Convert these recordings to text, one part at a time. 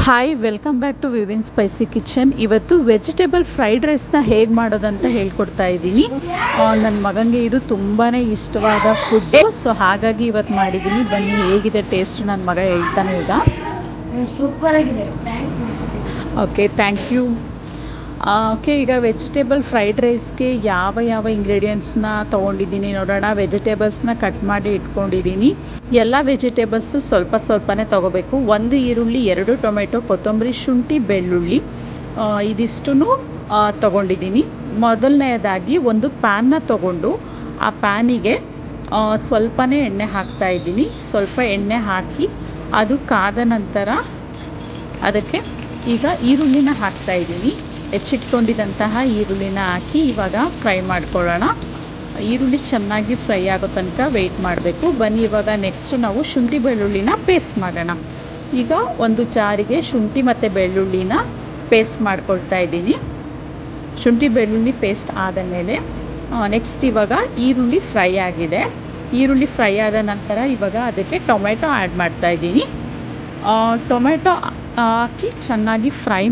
Hi, welcome back to Vivin spicy kitchen. ಇವತ್ತು vegetable fried ರೈಸ್ನ ಹೇಗೆ ಮಾಡೋದಂತ ಹೇಳ್ಕೊಡ್ತಾ ಇದ್ದೀನಿ. ನನ್ನ ಮಗನಿಗೆ ಇದು ತುಂಬಾ ಇಷ್ಟವಾದ ಫುಡ್ಡು. ಸೊ ಹಾಗಾಗಿ ಇವತ್ತು ಮಾಡಿದ್ದೀನಿ. ಬನ್ನಿ, ಹೇಗಿದೆ ಟೇಸ್ಟ್ ನನ್ನ ಮಗ ಹೇಳ್ತಾನೆ ಈಗ. ಸೂಪರ್ ಆಗಿದೆ. Okay, thank you. ಓಕೆ, ಈಗ ವೆಜಿಟೇಬಲ್ ಫ್ರೈಡ್ ರೈಸ್ಗೆ ಯಾವ ಇಂಗ್ರೀಡಿಯೆಂಟ್ಸ್ನ ತೊಗೊಂಡಿದ್ದೀನಿ ನೋಡೋಣ. ವೆಜಿಟೇಬಲ್ಸ್ನ ಕಟ್ ಮಾಡಿ ಇಟ್ಕೊಂಡಿದ್ದೀನಿ. ಎಲ್ಲ ವೆಜಿಟೇಬಲ್ಸು ಸ್ವಲ್ಪನೇ ತೊಗೋಬೇಕು. 1 ಈರುಳ್ಳಿ, 2 ಟೊಮೆಟೊ, ಕೊತ್ತಂಬರಿ, ಶುಂಠಿ, ಬೆಳ್ಳುಳ್ಳಿ ಇದಿಷ್ಟು ತೊಗೊಂಡಿದ್ದೀನಿ. ಮೊದಲನೇದಾಗಿ ಒಂದು ಪ್ಯಾನ್ನ ತೊಗೊಂಡು ಆ ಪ್ಯಾನಿಗೆ ಸ್ವಲ್ಪನೇ ಎಣ್ಣೆ ಹಾಕ್ತಾಯಿದ್ದೀನಿ. ಸ್ವಲ್ಪ ಎಣ್ಣೆ ಹಾಕಿ ಅದು ಕಾದ ನಂತರ ಅದಕ್ಕೆ ಈಗ ಈರುಳ್ಳಿನ ಹಾಕ್ತಾಯಿದ್ದೀನಿ. ಹೆಚ್ಚಿಟ್ಕೊಂಡಿದ್ದಂತಹ ಈರುಳ್ಳಿನ ಹಾಕಿ ಇವಾಗ ಫ್ರೈ ಮಾಡ್ಕೊಳ್ಳೋಣ. ಈರುಳ್ಳಿ ಚೆನ್ನಾಗಿ ಫ್ರೈ ಆಗೋ ತನಕ ವೆಯ್ಟ್ ಮಾಡಬೇಕು. ಬನ್ನಿ, ಇವಾಗ ನೆಕ್ಸ್ಟ್ ನಾವು ಶುಂಠಿ ಬೆಳ್ಳುಳ್ಳಿನ ಪೇಸ್ಟ್ ಮಾಡೋಣ. ಈಗ ಒಂದು ಜಾರಿಗೆ ಶುಂಠಿ ಮತ್ತು ಬೆಳ್ಳುಳ್ಳಿನ ಪೇಸ್ಟ್ ಮಾಡ್ಕೊಳ್ತಾ ಇದ್ದೀನಿ. ಶುಂಠಿ ಬೆಳ್ಳುಳ್ಳಿ ಪೇಸ್ಟ್ ಆದ ಮೇಲೆ ನೆಕ್ಸ್ಟ್ ಇವಾಗ ಈರುಳ್ಳಿ ಫ್ರೈ ಆಗಿದೆ. ಈರುಳ್ಳಿ ಫ್ರೈ ಆದ ನಂತರ ಇವಾಗ ಅದಕ್ಕೆ ಟೊಮೆಟೊ ಆ್ಯಡ್ ಮಾಡ್ತಾಯಿದ್ದೀನಿ. ಟೊಮೆಟೊ ಹಾಕಿ ಚೆನ್ನಾಗಿ ಫ್ರೈ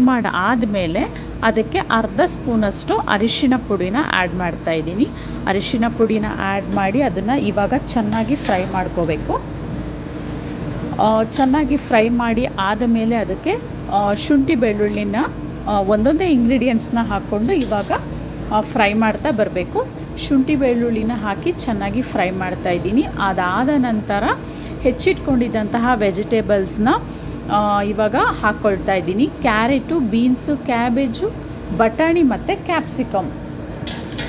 ಆದಮೇಲೆ ಅದಕ್ಕೆ ಅರ್ಧ ಸ್ಪೂನಷ್ಟು ಅರಿಶಿನ ಪುಡಿನ ಆ್ಯಡ್ ಮಾಡ್ತಾಯಿದ್ದೀನಿ. ಅರಿಶಿನ ಪುಡಿನ ಆ್ಯಡ್ ಮಾಡಿ ಅದನ್ನು ಇವಾಗ ಚೆನ್ನಾಗಿ ಫ್ರೈ ಮಾಡ್ಕೋಬೇಕು. ಚೆನ್ನಾಗಿ ಫ್ರೈ ಮಾಡಿ ಆದಮೇಲೆ ಅದಕ್ಕೆ ಶುಂಠಿ ಬೆಳ್ಳುಳ್ಳಿನ ಒಂದೊಂದೇ ಇಂಗ್ರೀಡಿಯೆಂಟ್ಸ್ನ ಹಾಕ್ಕೊಂಡು ಇವಾಗ ಫ್ರೈ ಮಾಡ್ತಾ ಬರಬೇಕು. ಶುಂಠಿ ಬೆಳ್ಳುಳ್ಳಿನ ಹಾಕಿ ಚೆನ್ನಾಗಿ ಫ್ರೈ ಮಾಡ್ತಾಯಿದ್ದೀನಿ. ಅದಾದ ನಂತರ ಹೆಚ್ಚಿಟ್ಕೊಂಡಿದ್ದಂತಹ ವೆಜಿಟೇಬಲ್ಸ್ನ ಇವಾಗ ಹಾಕ್ಕೊಳ್ತಾ ಇದ್ದೀನಿ. ಕ್ಯಾರೆಟು, ಬೀನ್ಸು, ಕ್ಯಾಬೇಜು, ಬಟಾಣಿ ಮತ್ತು ಕ್ಯಾಪ್ಸಿಕಮ್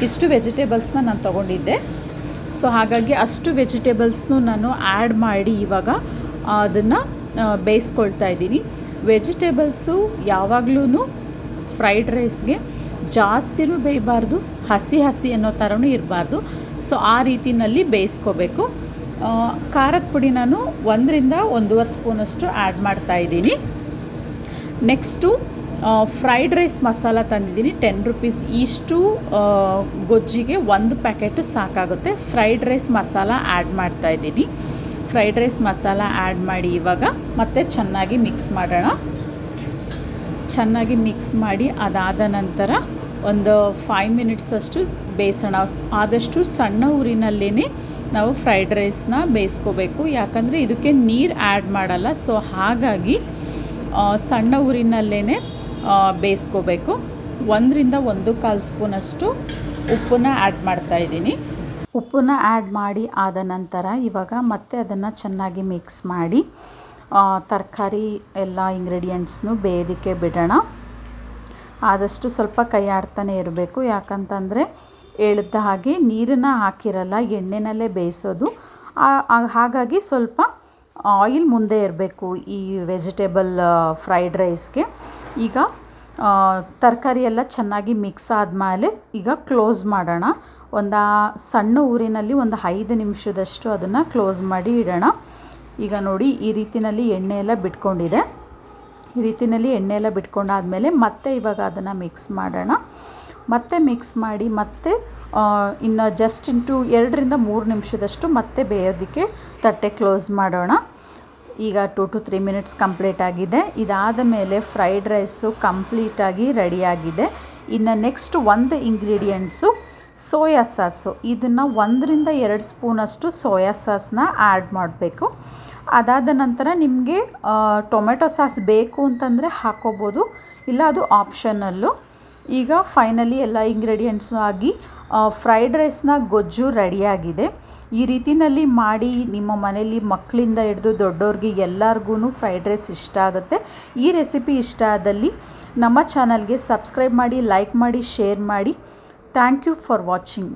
ಇಷ್ಟು ವೆಜಿಟೇಬಲ್ಸ್ನ ನಾನು ತೊಗೊಂಡಿದ್ದೆ. ಸೊ ಹಾಗಾಗಿ ಅಷ್ಟು ವೆಜಿಟೇಬಲ್ಸ್ನು ನಾನು ಆ್ಯಡ್ ಮಾಡಿ ಇವಾಗ ಅದನ್ನು ಬೇಯಿಸ್ಕೊಳ್ತಾ ಇದ್ದೀನಿ. ವೆಜಿಟೇಬಲ್ಸು ಯಾವಾಗಲೂ ಫ್ರೈಡ್ ರೈಸ್ಗೆ ಜಾಸ್ತಿನೂ ಬೇಯಬಾರ್ದು, ಹಸಿ ಅನ್ನೋ ಥರನೂ ಇರಬಾರ್ದು. ಸೊ ಆ ರೀತಿಯಲ್ಲಿ ಬೇಯಿಸ್ಕೋಬೇಕು. ಖಾರದ ಪುಡಿ ನಾನು 1 ರಿಂದ 1.5 ಸ್ಪೂನಷ್ಟು ಆ್ಯಡ್ ಮಾಡ್ತಾಯಿದ್ದೀನಿ. ನೆಕ್ಸ್ಟು ಫ್ರೈಡ್ ರೈಸ್ ಮಸಾಲ ತಂದಿದ್ದೀನಿ. 10 ರುಪೀಸ್. ಇಷ್ಟು ಗೊಜ್ಜಿಗೆ 1 ಪ್ಯಾಕೆಟು ಸಾಕಾಗುತ್ತೆ. ಫ್ರೈಡ್ ರೈಸ್ ಮಸಾಲ ಆ್ಯಡ್ ಮಾಡ್ತಾಯಿದ್ದೀನಿ. ಫ್ರೈಡ್ ರೈಸ್ ಮಸಾಲ ಆ್ಯಡ್ ಮಾಡಿ ಇವಾಗ ಮತ್ತೆ ಚೆನ್ನಾಗಿ ಮಿಕ್ಸ್ ಮಾಡೋಣ. ಚೆನ್ನಾಗಿ ಮಿಕ್ಸ್ ಮಾಡಿ ಅದಾದ ನಂತರ ಒಂದು 5 ಮಿನಿಟ್ಸಷ್ಟು ಬೇಯಿಸೋಣ. ಆದಷ್ಟು ಸಣ್ಣ ಊರಿನಲ್ಲೇ ನಾವು ಫ್ರೈಡ್ ರೈಸ್ನ ಬೇಯಿಸ್ಕೋಬೇಕು. ಯಾಕಂದರೆ ಇದಕ್ಕೆ ನೀರು ಆ್ಯಡ್ ಮಾಡಲ್ಲ. ಸೊ ಹಾಗಾಗಿ ಸಣ್ಣ ಊರಿನಲ್ಲೇ ಬೇಯಿಸ್ಕೋಬೇಕು. 1 ರಿಂದ 1.25 ಸ್ಪೂನಷ್ಟು ಉಪ್ಪನ್ನ ಆ್ಯಡ್ ಮಾಡ್ತಾಯಿದ್ದೀನಿ. ಉಪ್ಪನ್ನ ಆ್ಯಡ್ ಮಾಡಿ ಆದ ನಂತರ ಇವಾಗ ಮತ್ತೆ ಅದನ್ನು ಚೆನ್ನಾಗಿ ಮಿಕ್ಸ್ ಮಾಡಿ ತರಕಾರಿ ಎಲ್ಲ ಇಂಗ್ರೀಡಿಯೆಂಟ್ಸ್ನು ಬೇಯೋದಕ್ಕೆ ಬಿಡೋಣ. ಆದಷ್ಟು ಸ್ವಲ್ಪ ಕೈ ಆಡ್ತಾನೆ ಇರಬೇಕು. ಯಾಕಂತಂದರೆ ಹೇಳಿದ ಹಾಗೆ ನೀರನ್ನು ಹಾಕಿರಲ್ಲ, ಎಣ್ಣೆನಲ್ಲೇ ಬೇಯಿಸೋದು. ಹಾಗಾಗಿ ಸ್ವಲ್ಪ ಆಯಿಲ್ ಮುಂದೆ ಇರಬೇಕು ಈ ವೆಜಿಟೇಬಲ್ ಫ್ರೈಡ್ ರೈಸ್ಗೆ. ಈಗ ತರಕಾರಿ ಎಲ್ಲ ಚೆನ್ನಾಗಿ ಮಿಕ್ಸ್ ಆದಮೇಲೆ ಈಗ ಕ್ಲೋಸ್ ಮಾಡೋಣ. ಸಣ್ಣ ಊರಿನಲ್ಲಿ 5 ನಿಮಿಷದಷ್ಟು ಅದನ್ನು ಕ್ಲೋಸ್ ಮಾಡಿ ಇಡೋಣ. ಈಗ ನೋಡಿ, ಈ ರೀತಿಯಲ್ಲಿ ಎಣ್ಣೆ ಎಲ್ಲ ಬಿಟ್ಕೊಂಡಿದೆ. ಈ ರೀತಿಯಲ್ಲಿ ಎಣ್ಣೆ ಎಲ್ಲ ಬಿಟ್ಕೊಂಡಾದಮೇಲೆ ಮತ್ತೆ ಇವಾಗ ಅದನ್ನು ಮಿಕ್ಸ್ ಮಾಡೋಣ. ಮತ್ತೆ ಮಿಕ್ಸ್ ಮಾಡಿ ಮತ್ತೆ ಇನ್ನು ಜಸ್ಟ್ 2 ರಿಂದ 3 ನಿಮಿಷದಷ್ಟು ಮತ್ತೆ ಬೇಯೋದಕ್ಕೆ ತಟ್ಟೆ ಕ್ಲೋಸ್ ಮಾಡೋಣ. ಈಗ 2 to 3 ಮಿನಿಟ್ಸ್ ಕಂಪ್ಲೀಟ್ ಆಗಿದೆ. ಇದಾದ ಮೇಲೆ ಫ್ರೈಡ್ ರೈಸು ಕಂಪ್ಲೀಟಾಗಿ ರೆಡಿಯಾಗಿದೆ. ಇನ್ನು ನೆಕ್ಸ್ಟ್ ಒಂದು ಇಂಗ್ರೀಡಿಯೆಂಟ್ಸು ಸೋಯಾ ಸಾಸು. ಇದನ್ನು 1 ರಿಂದ 2 ಸ್ಪೂನಷ್ಟು ಸೋಯಾ ಸಾಸನ್ನ ಆ್ಯಡ್ ಮಾಡಬೇಕು. ಅದಾದ ನಂತರ ನಿಮಗೆ ಟೊಮೆಟೊ ಸಾಸ್ ಬೇಕು ಅಂತಂದರೆ ಹಾಕ್ಕೋಬೋದು, ಇಲ್ಲ ಅದು ಆಪ್ಷನಲ್ಲು. ಈಗ ಫೈನಲಿ ಎಲ್ಲ ಇಂಗ್ರೀಡಿಯೆಂಟ್ಸು ಆಗಿ ಫ್ರೈಡ್ ರೈಸ್ನ ಗೊಜ್ಜು ರೆಡಿಯಾಗಿದೆ. ಈ ರೀತಿಯಲ್ಲಿ ಮಾಡಿ ನಿಮ್ಮ ಮನೇಲಿ ಮಕ್ಕಳಿಂದ ಹಿಡಿದು ದೊಡ್ಡವ್ರಿಗೆ ಎಲ್ಲರಿಗೂ ಫ್ರೈಡ್ ರೈಸ್ ಇಷ್ಟ ಆಗುತ್ತೆ. ಈ ರೆಸಿಪಿ ಇಷ್ಟ ಆದಲ್ಲಿ ನಮ್ಮ ಚಾನಲ್ಗೆ ಸಬ್ಸ್ಕ್ರೈಬ್ ಮಾಡಿ, ಲೈಕ್ ಮಾಡಿ, ಶೇರ್ ಮಾಡಿ. Thank you for watching.